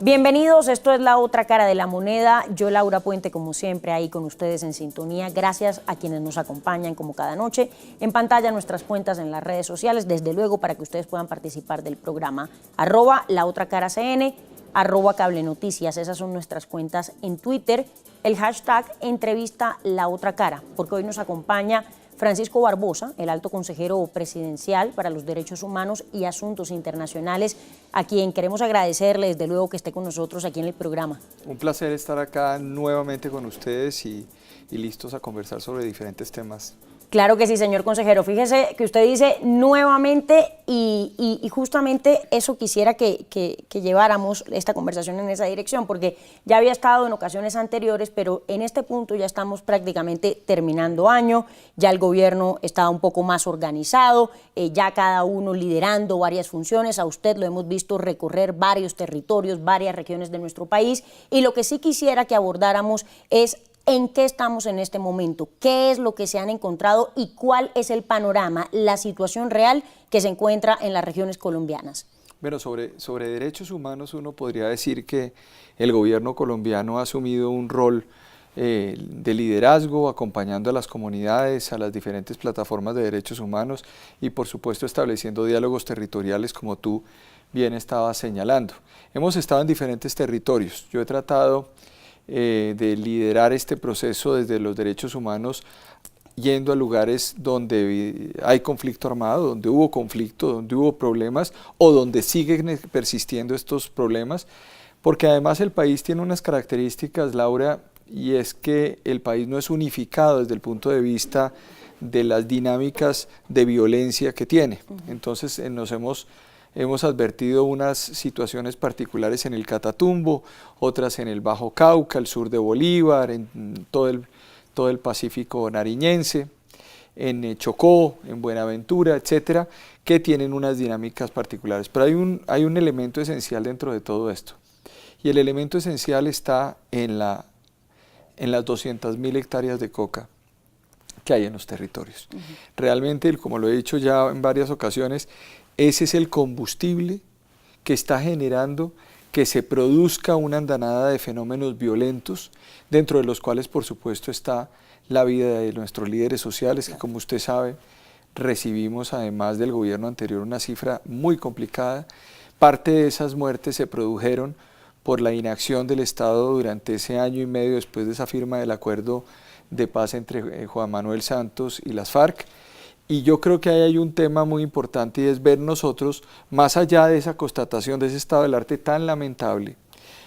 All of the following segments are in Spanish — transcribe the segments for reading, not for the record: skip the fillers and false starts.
Bienvenidos, esto es La Otra Cara de la Moneda. Yo, Laura Puente, como siempre, ahí con ustedes en sintonía. Gracias a quienes nos acompañan como cada noche. En pantalla nuestras cuentas en las redes sociales, desde luego para que ustedes puedan participar del programa. @LaOtraCaraCN, @CableNoticias, esas son nuestras cuentas en Twitter. El hashtag entrevista La Otra Cara, porque hoy nos acompaña Francisco Barbosa, el alto consejero presidencial para los derechos humanos y asuntos internacionales, a quien queremos agradecerle desde luego que esté con nosotros aquí en el programa. Un placer estar acá nuevamente con ustedes y listos a conversar sobre diferentes temas. Claro que sí, señor consejero. Fíjese que usted dice nuevamente y justamente eso quisiera que lleváramos esta conversación en esa dirección, porque ya había estado en ocasiones anteriores, pero en este punto ya estamos prácticamente terminando año, ya el gobierno está un poco más organizado, ya cada uno liderando varias funciones. A usted lo hemos visto recorrer varios territorios, varias regiones de nuestro país, y lo que sí quisiera que abordáramos es ¿en qué estamos en este momento? ¿Qué es lo que se han encontrado y cuál es el panorama, la situación real que se encuentra en las regiones colombianas? Bueno, sobre derechos humanos uno podría decir que el gobierno colombiano ha asumido un rol de liderazgo, acompañando a las comunidades, a las diferentes plataformas de derechos humanos y por supuesto estableciendo diálogos territoriales como tú bien estabas señalando. Hemos estado en diferentes territorios. Yo he tratado de liderar este proceso desde los derechos humanos, yendo a lugares donde hay conflicto armado, donde hubo conflicto, donde hubo problemas o donde siguen persistiendo estos problemas, porque además el país tiene unas características, Laura, y es que el país no es unificado desde el punto de vista de las dinámicas de violencia que tiene. Entonces hemos advertido unas situaciones particulares en el Catatumbo, otras en el Bajo Cauca, el sur de Bolívar, en todo el Pacífico nariñense, en Chocó, en Buenaventura, etcétera, que tienen unas dinámicas particulares. Pero hay un elemento esencial dentro de todo esto, y el elemento esencial está en las 200.000 hectáreas de coca que hay en los territorios. Realmente, como lo he dicho ya en varias ocasiones, ese es el combustible que está generando que se produzca una andanada de fenómenos violentos, dentro de los cuales por supuesto está la vida de nuestros líderes sociales, que como usted sabe, recibimos además del gobierno anterior una cifra muy complicada. Parte de esas muertes se produjeron por la inacción del Estado durante ese año y medio después de esa firma del acuerdo de paz entre Juan Manuel Santos y las FARC. Y yo creo que ahí hay un tema muy importante, y es ver nosotros, más allá de esa constatación, de ese estado del arte tan lamentable,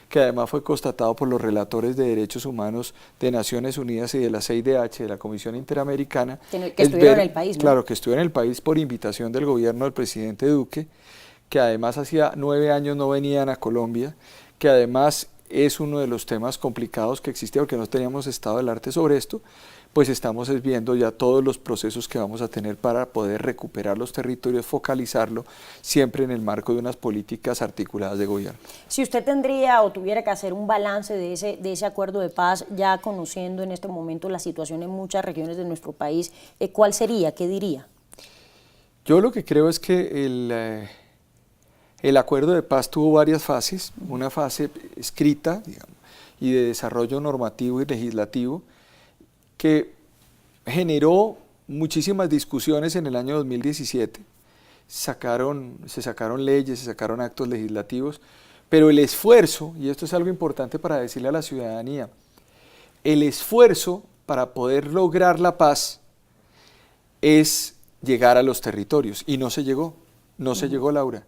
que además fue constatado por los relatores de derechos humanos de Naciones Unidas y de la CIDH, de la Comisión Interamericana. Que estuvieron en el país, ¿no? Claro, que estuvieron en el país por invitación del gobierno del presidente Duque, que además hacía 9 años no venían a Colombia, que además es uno de los temas complicados que existía porque no teníamos estado del arte sobre esto. Pues estamos viendo ya todos los procesos que vamos a tener para poder recuperar los territorios, focalizarlo siempre en el marco de unas políticas articuladas de gobierno. Si usted tendría o tuviera que hacer un balance de ese acuerdo de paz, ya conociendo en este momento la situación en muchas regiones de nuestro país, ¿cuál sería? ¿Qué diría? Yo lo que creo es que el acuerdo de paz tuvo varias fases, una fase escrita, digamos, y de desarrollo normativo y legislativo, que generó muchísimas discusiones en el año 2017, se sacaron leyes, se sacaron actos legislativos, pero el esfuerzo, y esto es algo importante para decirle a la ciudadanía, el esfuerzo para poder lograr la paz es llegar a los territorios, y no se llegó, se llegó, Laura.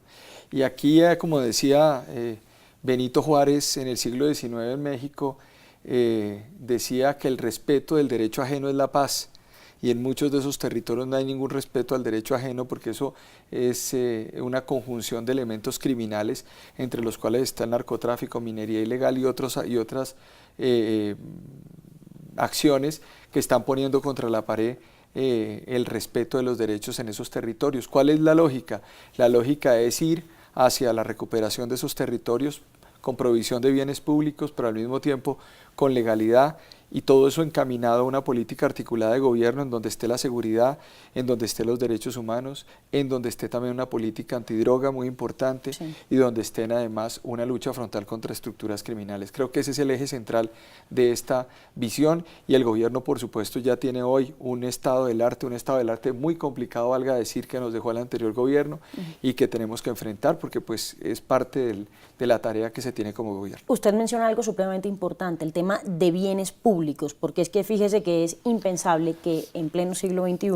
Y aquí, como decía Benito Juárez en el siglo XIX en México, decía que el respeto del derecho ajeno es la paz, y en muchos de esos territorios no hay ningún respeto al derecho ajeno, porque eso es una conjunción de elementos criminales, entre los cuales está el narcotráfico, minería ilegal y otras acciones que están poniendo contra la pared el respeto de los derechos en esos territorios. ¿Cuál es la lógica? La lógica es ir hacia la recuperación de esos territorios con provisión de bienes públicos, pero al mismo tiempo con legalidad y todo eso encaminado a una política articulada de gobierno en donde esté la seguridad, en donde esté los derechos humanos, en donde esté también una política antidroga muy importante Sí. y donde estén además una lucha frontal contra estructuras criminales. Creo que ese es el eje central de esta visión y el gobierno, por supuesto, ya tiene hoy un estado del arte muy complicado, valga decir, que nos dejó el anterior gobierno y que tenemos que enfrentar porque pues es parte de la tarea que se tiene como gobierno. Usted menciona algo supremamente importante, el tema de bienes públicos, porque es que fíjese que es impensable que en pleno siglo XXI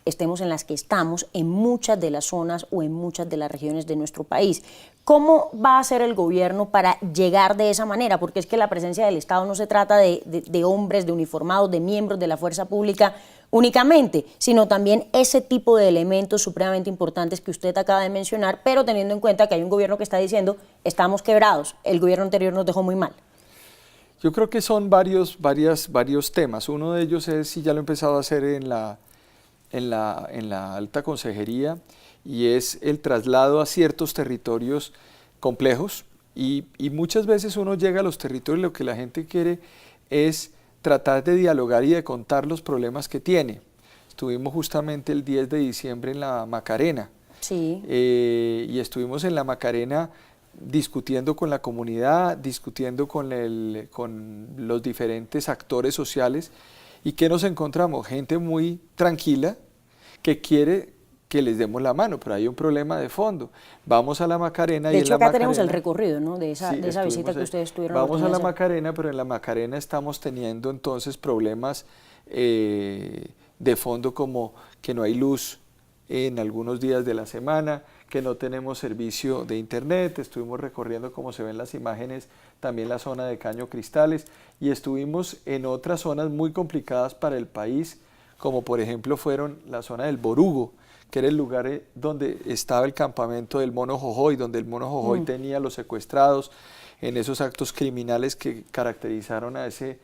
estemos en las que estamos en muchas de las zonas o en muchas de las regiones de nuestro país. ¿Cómo va a hacer el gobierno para llegar de esa manera? Porque es que la presencia del Estado no se trata de hombres, de uniformados, de miembros de la fuerza pública únicamente, sino también ese tipo de elementos supremamente importantes que usted acaba de mencionar, pero teniendo en cuenta que hay un gobierno que está diciendo estamos quebrados, el gobierno anterior nos dejó muy mal. Yo creo que son varios temas. Uno de ellos es, y ya lo he empezado a hacer en la alta consejería, y es el traslado a ciertos territorios complejos. Y muchas veces uno llega a los territorios y lo que la gente quiere es tratar de dialogar y de contar los problemas que tiene. Estuvimos justamente el 10 de diciembre en la Macarena. Sí. Y estuvimos en la Macarena discutiendo con la comunidad, discutiendo con los diferentes actores sociales. ¿Y qué nos encontramos? Gente muy tranquila que quiere que les demos la mano, pero hay un problema de fondo. Vamos a la Macarena de y hecho, en la acá tenemos el Macarena, recorrido, ¿no? de esa visita que ustedes tuvieron. Vamos a la Macarena, pero en la Macarena estamos teniendo entonces problemas de fondo como que no hay luz en algunos días de la semana, que no tenemos servicio de internet. Estuvimos recorriendo, como se ven las imágenes, también la zona de Caño Cristales y estuvimos en otras zonas muy complicadas para el país, como por ejemplo fueron la zona del Borugo, que era el lugar donde estaba el campamento del Mono Jojoy, donde el Mono Jojoy tenía a los secuestrados en esos actos criminales que caracterizaron a ese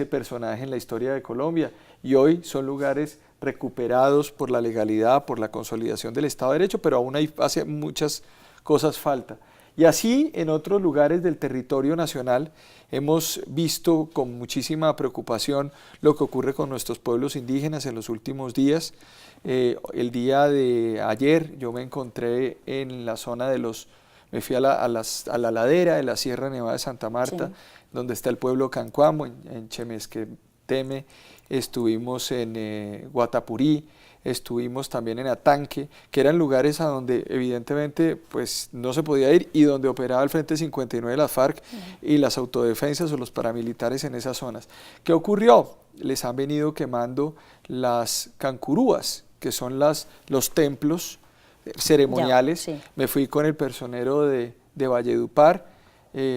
personaje en la historia de Colombia. Y hoy son lugares recuperados por la legalidad, por la consolidación del Estado de Derecho, pero aún hace muchas cosas falta. Y así en otros lugares del territorio nacional hemos visto con muchísima preocupación lo que ocurre con nuestros pueblos indígenas en los últimos días. El día de ayer yo me encontré en la zona me fui a la ladera de la Sierra Nevada de Santa Marta, sí, donde está el pueblo Cancuamo, en Chemesqueteme, estuvimos en Guatapurí, estuvimos también en Atanque, que eran lugares a donde evidentemente pues no se podía ir y donde operaba el Frente 59 de las FARC y las autodefensas o los paramilitares en esas zonas. ¿Qué ocurrió? Les han venido quemando las cancurúas, que son los templos ceremoniales. Ya, sí. Me fui con el personero de Valledupar,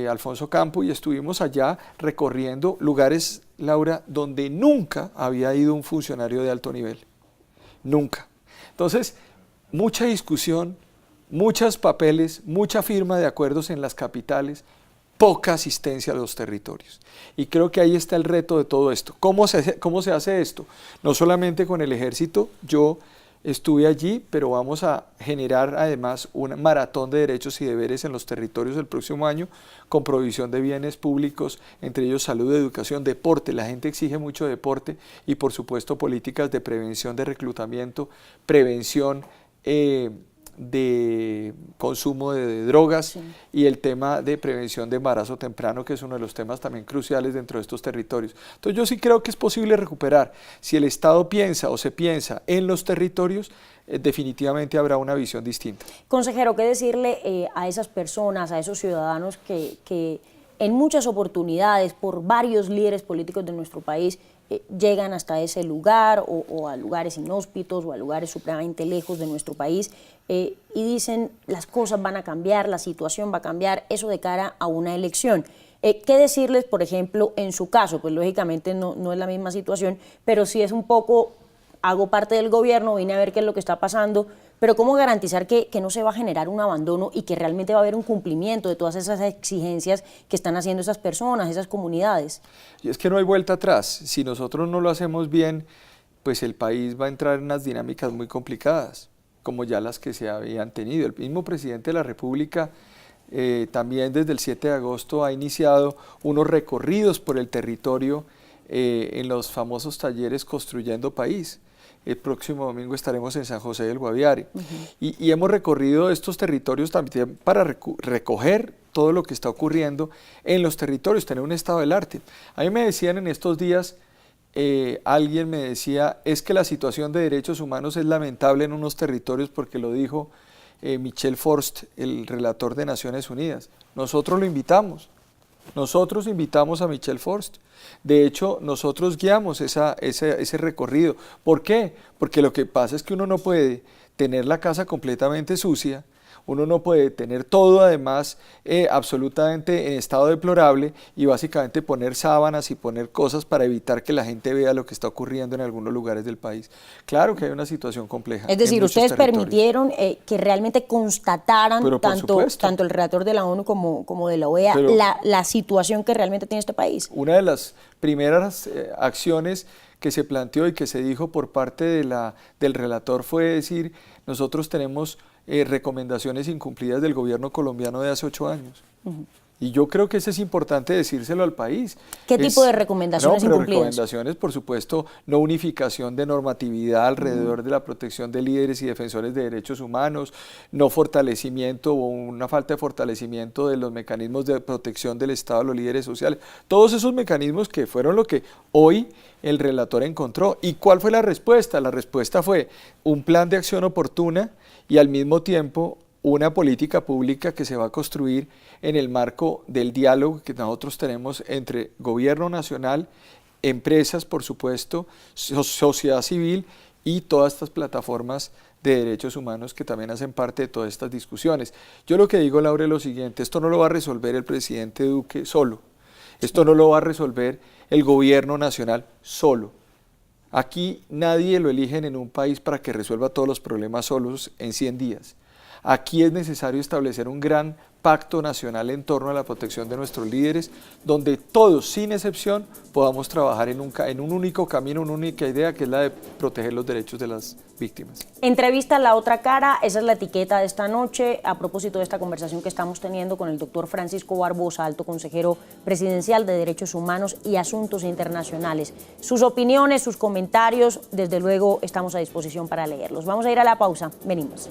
Alfonso Campo, y estuvimos allá recorriendo lugares, Laura, donde nunca había ido un funcionario de alto nivel. Nunca. Entonces, mucha discusión, muchos papeles, mucha firma de acuerdos en las capitales, poca asistencia a los territorios. Y creo que ahí está el reto de todo esto. ¿Cómo se hace esto? No solamente con el ejército, yo estuve allí, pero vamos a generar además un maratón de derechos y deberes en los territorios el próximo año, con provisión de bienes públicos, entre ellos salud, educación, deporte. La gente exige mucho deporte y por supuesto políticas de prevención de reclutamiento, prevención de consumo de drogas, sí, y el tema de prevención de embarazo temprano, que es uno de los temas también cruciales dentro de estos territorios. Entonces yo sí creo que es posible recuperar. Si el Estado piensa o se piensa en los territorios, definitivamente habrá una visión distinta. Consejero, ¿qué decirle a esas personas, a esos ciudadanos que en muchas oportunidades, por varios líderes políticos de nuestro país, llegan hasta ese lugar o a lugares inhóspitos o a lugares supremamente lejos de nuestro país y dicen las cosas van a cambiar, la situación va a cambiar, eso de cara a una elección? ¿Qué decirles, por ejemplo, en su caso? Pues lógicamente no es la misma situación, pero sí es un poco, hago parte del gobierno, vine a ver qué es lo que está pasando, pero ¿cómo garantizar que no se va a generar un abandono y que realmente va a haber un cumplimiento de todas esas exigencias que están haciendo esas personas, esas comunidades? Y es que no hay vuelta atrás. Si nosotros no lo hacemos bien, pues el país va a entrar en unas dinámicas muy complicadas, como ya las que se habían tenido. El mismo presidente de la República también desde el 7 de agosto ha iniciado unos recorridos por el territorio en los famosos talleres Construyendo País. El próximo domingo estaremos en San José del Guaviare. Y hemos recorrido estos territorios también para recoger todo lo que está ocurriendo en los territorios, tener un estado del arte. A mí me decían en estos días, alguien me decía, es que la situación de derechos humanos es lamentable en unos territorios porque lo dijo Michel Forst, el relator de Naciones Unidas. Nosotros lo invitamos. Nosotros invitamos a Michel Forst. De hecho, nosotros guiamos ese recorrido. ¿Por qué? Porque lo que pasa es que uno no puede tener la casa completamente sucia, uno no puede tener todo además absolutamente en estado deplorable y básicamente poner sábanas y poner cosas para evitar que la gente vea lo que está ocurriendo en algunos lugares del país. Claro que hay una situación compleja. Es decir, ustedes permitieron que realmente constataran tanto el relator de la ONU como de la OEA la situación que realmente tiene este país. Una de las primeras acciones que se planteó y que se dijo por parte del relator fue decir, nosotros tenemos recomendaciones incumplidas del gobierno colombiano de hace 8 años. Y yo creo que eso es importante decírselo al país. ¿Qué tipo de recomendaciones incumplidas? Recomendaciones, por supuesto, no unificación de normatividad alrededor de la protección de líderes y defensores de derechos humanos, no fortalecimiento o una falta de fortalecimiento de los mecanismos de protección del Estado a los líderes sociales. Todos esos mecanismos que fueron lo que hoy el relator encontró. ¿Y cuál fue la respuesta? La respuesta fue un plan de acción oportuna y al mismo tiempo una política pública que se va a construir en el marco del diálogo que nosotros tenemos entre gobierno nacional, empresas, por supuesto, sociedad civil y todas estas plataformas de derechos humanos que también hacen parte de todas estas discusiones. Yo lo que digo, Laura, es lo siguiente, esto no lo va a resolver el presidente Duque solo, esto no lo va a resolver el gobierno nacional solo. Aquí nadie lo eligen en un país para que resuelva todos los problemas solos en 100 días. Aquí es necesario establecer un gran pacto nacional en torno a la protección de nuestros líderes, donde todos, sin excepción, podamos trabajar en un único camino, una única idea, que es la de proteger los derechos de las víctimas. Entrevista La Otra Cara, esa es la etiqueta de esta noche, a propósito de esta conversación que estamos teniendo con el doctor Francisco Barbosa, alto consejero presidencial de Derechos Humanos y Asuntos Internacionales. Sus opiniones, sus comentarios, desde luego estamos a disposición para leerlos. Vamos a ir a la pausa, venimos.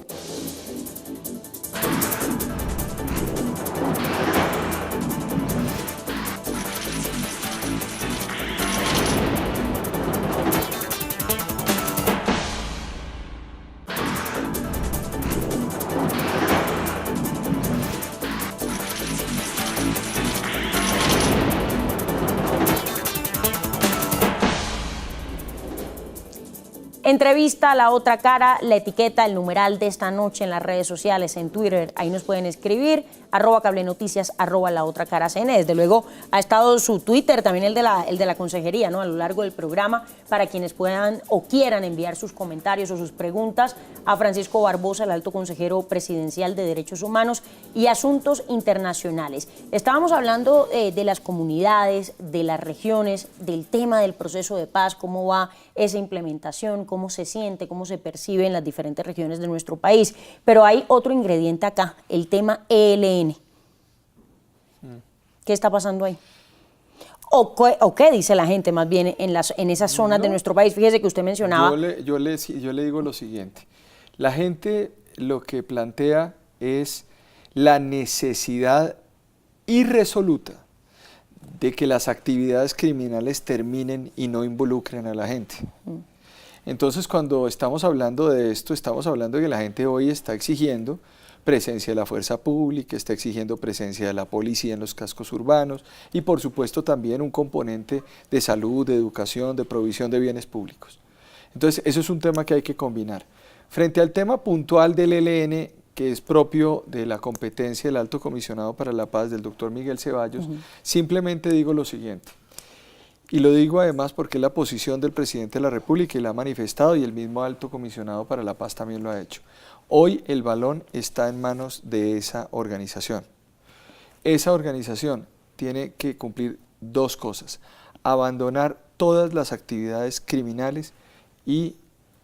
Entrevista La Otra Cara, la etiqueta, el numeral de esta noche en las redes sociales, en Twitter, ahí nos pueden escribir, @cablenoticias, @laotracaracn. Desde luego ha estado su Twitter, también el de la consejería, ¿no? A lo largo del programa, para quienes puedan o quieran enviar sus comentarios o sus preguntas a Francisco Barbosa, el alto consejero presidencial de Derechos Humanos y Asuntos Internacionales. Estábamos hablando de las comunidades, de las regiones, del tema del proceso de paz, cómo va esa implementación, cómo se siente, cómo se percibe en las diferentes regiones de nuestro país. Pero hay otro ingrediente acá, el tema ELN. ¿Qué está pasando ahí? ¿O qué dice la gente más bien en esas zonas de nuestro país? Fíjese que usted mencionaba... Yo le digo lo siguiente. La gente lo que plantea es la necesidad irresoluta de que las actividades criminales terminen y no involucren a la gente. Entonces, cuando estamos hablando de esto, estamos hablando de que la gente hoy está exigiendo presencia de la fuerza pública, está exigiendo presencia de la policía en los cascos urbanos y, por supuesto, también un componente de salud, de educación, de provisión de bienes públicos. Entonces, eso es un tema que hay que combinar. Frente al tema puntual del ELN, que es propio de la competencia del Alto Comisionado para la Paz, del doctor Miguel Ceballos, simplemente digo lo siguiente. Y lo digo además porque es la posición del presidente de la República y la ha manifestado, y el mismo Alto Comisionado para la Paz también lo ha hecho. Hoy el balón está en manos de esa organización. Esa organización tiene que cumplir dos cosas: abandonar todas las actividades criminales y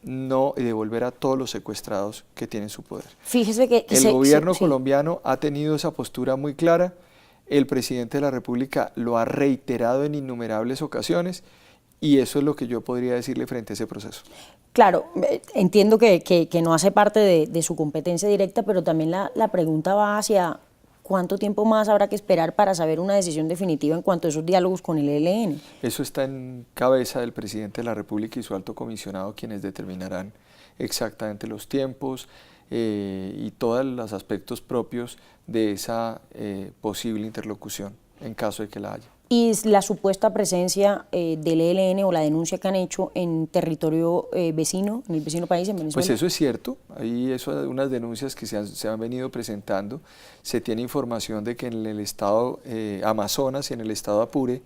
devolver a todos los secuestrados que tienen su poder. Fíjese que el gobierno colombiano ha tenido esa postura muy clara. el presidente de la República lo ha reiterado en innumerables ocasiones y eso es lo que yo podría decirle frente a ese proceso. Claro, entiendo que no hace parte de su competencia directa, pero también la pregunta va hacia cuánto tiempo más habrá que esperar para saber una decisión definitiva en cuanto a esos diálogos con el ELN. Eso está en cabeza del presidente de la República y su alto comisionado, quienes determinarán exactamente los tiempos y todos los aspectos propios de esa posible interlocución, en caso de que la haya. Y la supuesta presencia del ELN o la denuncia que han hecho en territorio vecino, en el vecino país, en Venezuela. Pues eso es cierto, hay unas denuncias que se han venido presentando. Se tiene información de que en el estado Amazonas y en el estado Apure,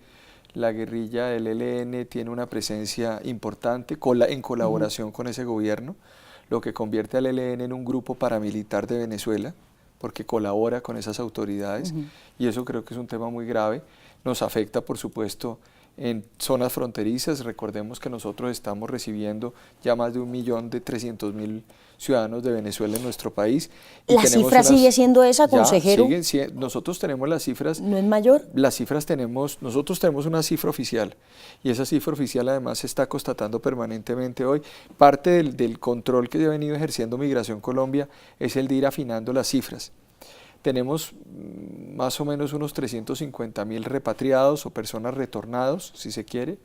la guerrilla del ELN tiene una presencia importante en colaboración con ese gobierno, lo que convierte al ELN en un grupo paramilitar de Venezuela, porque colabora con esas autoridades, y eso creo que es un tema muy grave. Nos afecta, por supuesto, en zonas fronterizas. Recordemos que nosotros estamos recibiendo ya más de 1.300.000 ciudadanos de Venezuela en nuestro país. Y ¿La cifra sigue siendo esa, consejero? Nosotros tenemos las cifras. ¿No es mayor? Las cifras nosotros tenemos una cifra oficial y esa cifra oficial además se está constatando permanentemente hoy. Parte del control que ha venido ejerciendo Migración Colombia es el de ir afinando las cifras. Tenemos más o menos unos 350.000 repatriados o personas retornados, si se quiere.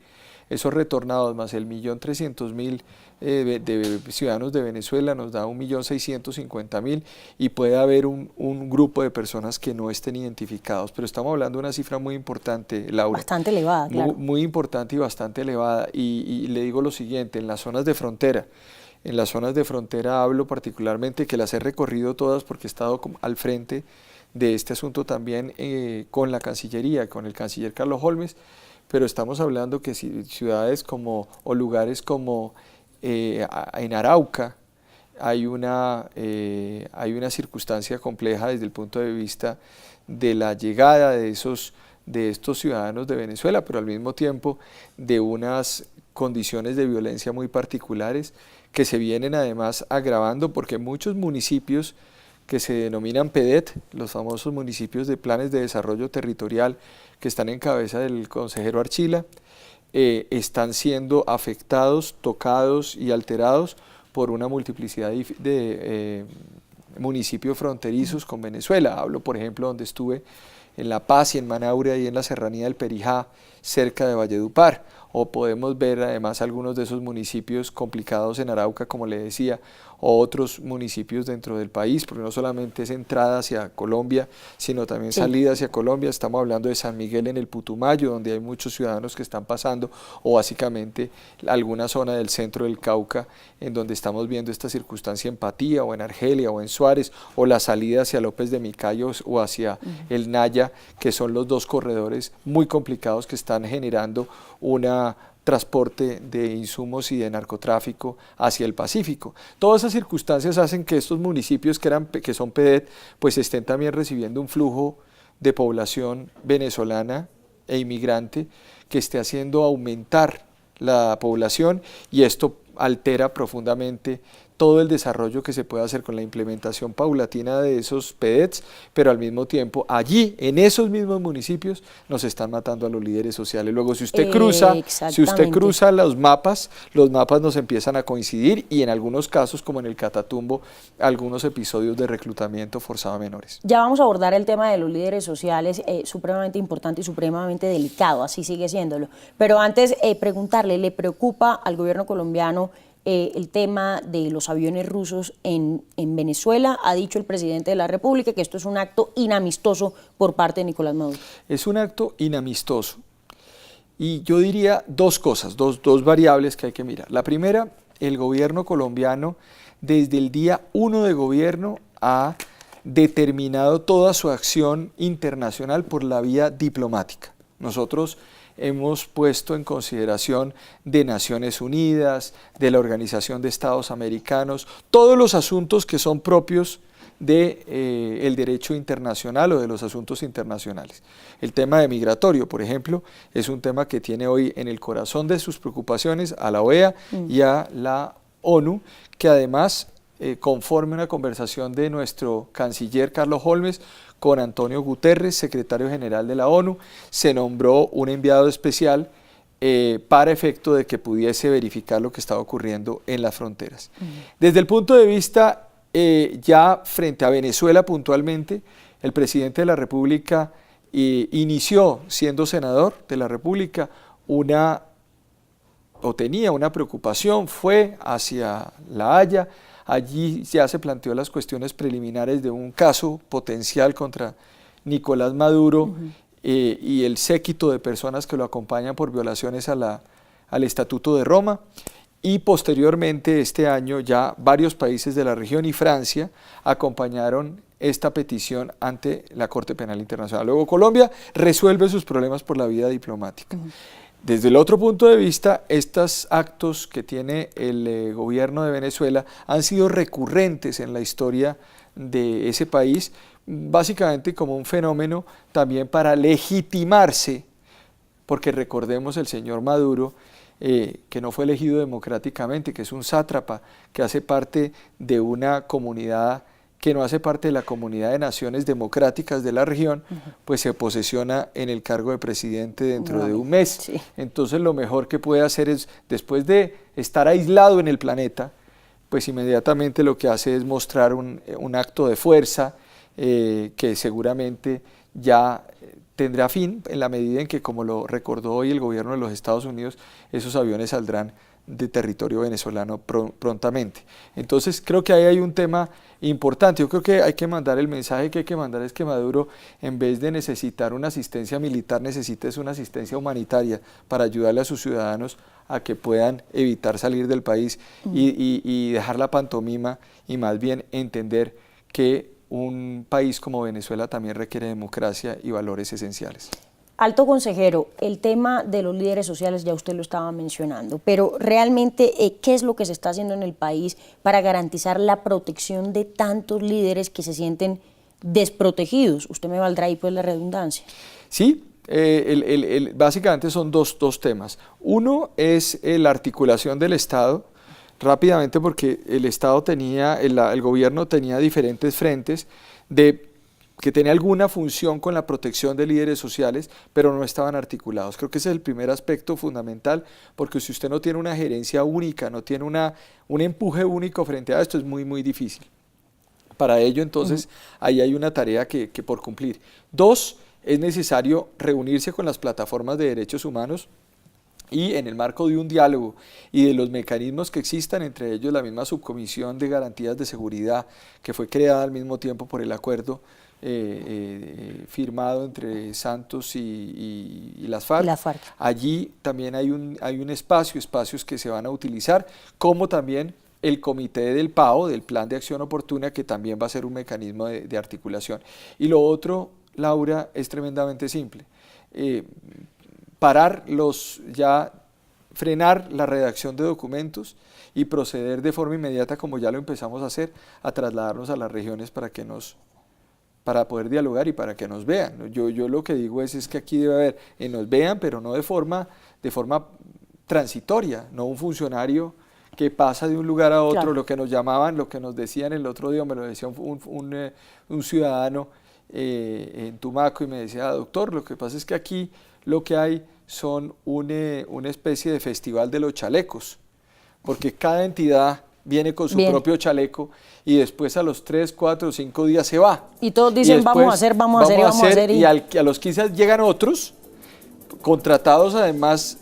Esos retornados más el 1.300.000 de ciudadanos de Venezuela nos da 1.650.000 y puede haber un grupo de personas que no estén identificados. Pero estamos hablando de una cifra muy importante, Laura. Bastante elevada, claro. Muy importante y bastante elevada. Y le digo lo siguiente, en las zonas de frontera, hablo particularmente, que las he recorrido todas porque he estado al frente de este asunto también con la Cancillería, con el canciller Carlos Holmes, pero estamos hablando que ciudades o lugares como en Arauca hay una circunstancia compleja desde el punto de vista de la llegada de estos ciudadanos de Venezuela, pero al mismo tiempo de unas condiciones de violencia muy particulares que se vienen además agravando porque muchos municipios que se denominan PEDET, los famosos municipios de planes de desarrollo territorial que están en cabeza del consejero Archila, están siendo afectados, tocados y alterados por una multiplicidad de municipios fronterizos con Venezuela. Hablo, por ejemplo, donde estuve en La Paz y en Manaure y en la serranía del Perijá, cerca de Valledupar. O podemos ver además algunos de esos municipios complicados en Arauca, como le decía, o otros municipios dentro del país, porque no solamente es entrada hacia Colombia, sino también salida hacia Colombia. Estamos hablando de San Miguel en el Putumayo, donde hay muchos ciudadanos que están pasando, o básicamente alguna zona del centro del Cauca, en donde estamos viendo esta circunstancia en Patía, o en Argelia, o en Suárez, o la salida hacia López de Micayos o hacia el Naya, que son los dos corredores muy complicados que están generando un transporte de insumos y de narcotráfico hacia el Pacífico. Todas esas circunstancias hacen que estos municipios que son PEDET, pues estén también recibiendo un flujo de población venezolana e inmigrante que esté haciendo aumentar la población, y esto altera profundamente todo el desarrollo que se puede hacer con la implementación paulatina de esos PEDETs, pero al mismo tiempo allí, en esos mismos municipios, nos están matando a los líderes sociales. Luego, si usted cruza los mapas nos empiezan a coincidir, y en algunos casos, como en el Catatumbo, algunos episodios de reclutamiento forzado a menores. Ya vamos a abordar el tema de los líderes sociales, supremamente importante y supremamente delicado, así sigue siéndolo. Pero antes, preguntarle, ¿le preocupa al gobierno colombiano el tema de los aviones rusos en Venezuela? Ha dicho el presidente de la República que esto es un acto inamistoso por parte de Nicolás Maduro. Es un acto inamistoso, y yo diría dos cosas, dos variables que hay que mirar. La primera, el gobierno colombiano desde el día 1 de gobierno ha determinado toda su acción internacional por la vía diplomática. Nosotros hemos puesto en consideración de Naciones Unidas, de la Organización de Estados Americanos, todos los asuntos que son propios del derecho internacional o de los asuntos internacionales. El tema de migratorio, por ejemplo, es un tema que tiene hoy en el corazón de sus preocupaciones a la OEA y a la ONU, que además, conforme una conversación de nuestro canciller Carlos Holmes con Antonio Guterres, secretario general de la ONU. Se nombró un enviado especial para efecto de que pudiese verificar lo que estaba ocurriendo en las fronteras. Desde el punto de vista ya frente a Venezuela puntualmente, el presidente de la República inició, siendo senador de la República, tenía una preocupación, fue hacia La Haya. Allí ya se planteó las cuestiones preliminares de un caso potencial contra Nicolás Maduro y el séquito de personas que lo acompañan por violaciones al Estatuto de Roma. Y posteriormente este año ya varios países de la región y Francia acompañaron esta petición ante la Corte Penal Internacional. Luego Colombia resuelve sus problemas por la vía diplomática. Desde el otro punto de vista, estos actos que tiene el gobierno de Venezuela han sido recurrentes en la historia de ese país, básicamente como un fenómeno también para legitimarse, porque recordemos el señor Maduro, que no fue elegido democráticamente, que es un sátrapa, que hace parte de una comunidad que no hace parte de la comunidad de naciones democráticas de la región, pues se posesiona en el cargo de presidente dentro de un mes. Sí. Entonces lo mejor que puede hacer es, después de estar aislado en el planeta, pues inmediatamente lo que hace es mostrar un acto de fuerza que seguramente ya tendrá fin en la medida en que, como lo recordó hoy el gobierno de los Estados Unidos, esos aviones saldrán de territorio venezolano prontamente. Entonces creo que ahí hay un tema importante. Yo creo que hay que mandar el mensaje que hay que mandar es que Maduro, en vez de necesitar una asistencia militar, necesita una asistencia humanitaria para ayudarle a sus ciudadanos a que puedan evitar salir del país y dejar la pantomima y más bien entender que un país como Venezuela también requiere democracia y valores esenciales. Alto consejero, el tema de los líderes sociales ya usted lo estaba mencionando, pero realmente, ¿qué es lo que se está haciendo en el país para garantizar la protección de tantos líderes que se sienten desprotegidos? Usted me valdrá ahí pues la redundancia. Sí, básicamente son dos temas. Uno es la articulación del Estado, rápidamente porque el Estado tenía, el gobierno tenía diferentes frentes que tenía alguna función con la protección de líderes sociales, pero no estaban articulados. Creo que ese es el primer aspecto fundamental, porque si usted no tiene una gerencia única, no tiene un empuje único frente a esto, es muy, muy difícil. Para ello, entonces, ahí hay una tarea que por cumplir. Dos, es necesario reunirse con las plataformas de derechos humanos y en el marco de un diálogo y de los mecanismos que existan, entre ellos la misma subcomisión de garantías de seguridad que fue creada al mismo tiempo por el acuerdo firmado entre Santos y las FARC. Allí también hay un espacios que se van a utilizar, como también el comité del PAO, del Plan de Acción Oportuna, que también va a ser un mecanismo de articulación. Y lo otro, Laura, es tremendamente simple. Frenar la redacción de documentos y proceder de forma inmediata, como ya lo empezamos a hacer, a trasladarnos a las regiones para poder dialogar y para que nos vean. Yo lo que digo es que aquí debe haber, nos vean, pero no de forma transitoria, no un funcionario que pasa de un lugar a otro, claro. Lo que nos llamaban, lo que nos decían el otro día, me lo decía un ciudadano en Tumaco y me decía, doctor, lo que pasa es que aquí lo que hay son una especie de festival de los chalecos, porque cada entidad viene con su propio chaleco y después a los 3, 4, 5 días se va. Y todos dicen, vamos a hacer. Y a los 15 llegan otros, contratados además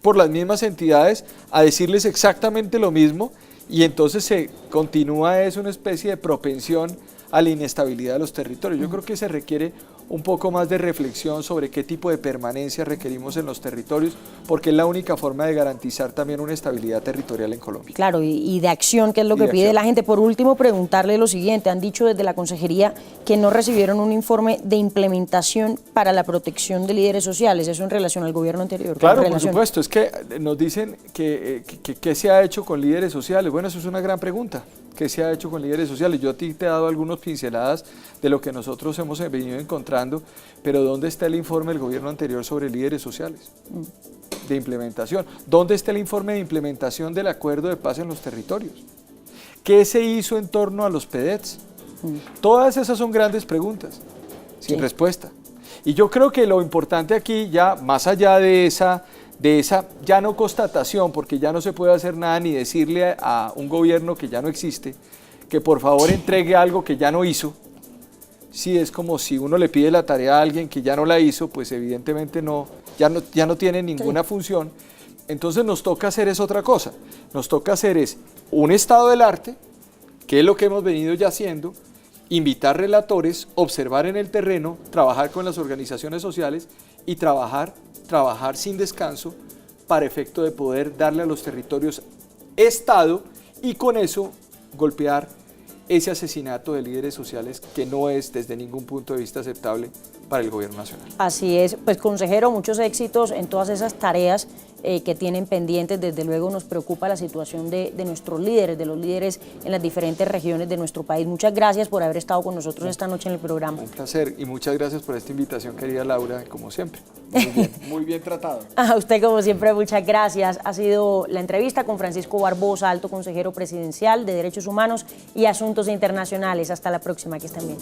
por las mismas entidades, a decirles exactamente lo mismo, y entonces se continúa, es una especie de propensión a la inestabilidad de los territorios. Yo creo que se requiere un poco más de reflexión sobre qué tipo de permanencia requerimos en los territorios, porque es la única forma de garantizar también una estabilidad territorial en Colombia. Claro, y de acción, que es lo que pide la gente. Por último, preguntarle lo siguiente. Han dicho desde la consejería que no recibieron un informe de implementación para la protección de líderes sociales. Eso en relación al gobierno anterior. Claro, por supuesto. Es que nos dicen que qué se ha hecho con líderes sociales. Bueno, eso es una gran pregunta. ¿Qué se ha hecho con líderes sociales? Yo a ti te he dado algunas pinceladas de lo que nosotros hemos venido encontrando, pero ¿dónde está el informe del gobierno anterior sobre líderes sociales? De implementación. ¿Dónde está el informe de implementación del acuerdo de paz en los territorios? ¿Qué se hizo en torno a los PEDETs? Todas esas son grandes preguntas. sin Sí. respuesta. Y yo creo que lo importante aquí, ya más allá de esa ya no constatación, porque ya no se puede hacer nada ni decirle a un gobierno que ya no existe, que por favor entregue algo que ya no hizo. Sí, es como si uno le pide la tarea a alguien que ya no la hizo, pues evidentemente ya no tiene ninguna función. Entonces nos toca hacer es otra cosa. Nos toca hacer es un estado del arte, que es lo que hemos venido ya haciendo, invitar relatores, observar en el terreno, trabajar con las organizaciones sociales y trabajar sin descanso para efecto de poder darle a los territorios Estado y con eso golpear ese asesinato de líderes sociales que no es desde ningún punto de vista aceptable para el gobierno nacional. Así es, pues consejero, muchos éxitos en todas esas tareas que tienen pendientes. Desde luego nos preocupa la situación de nuestros líderes, de los líderes en las diferentes regiones de nuestro país. Muchas gracias por haber estado con nosotros esta noche en el programa. Un placer y muchas gracias por esta invitación, querida Laura, como siempre. Muy bien tratado. A usted, como siempre, muchas gracias. Ha sido la entrevista con Francisco Barbosa, alto consejero presidencial de Derechos Humanos y Asuntos Internacionales. Hasta la próxima, que estén bien.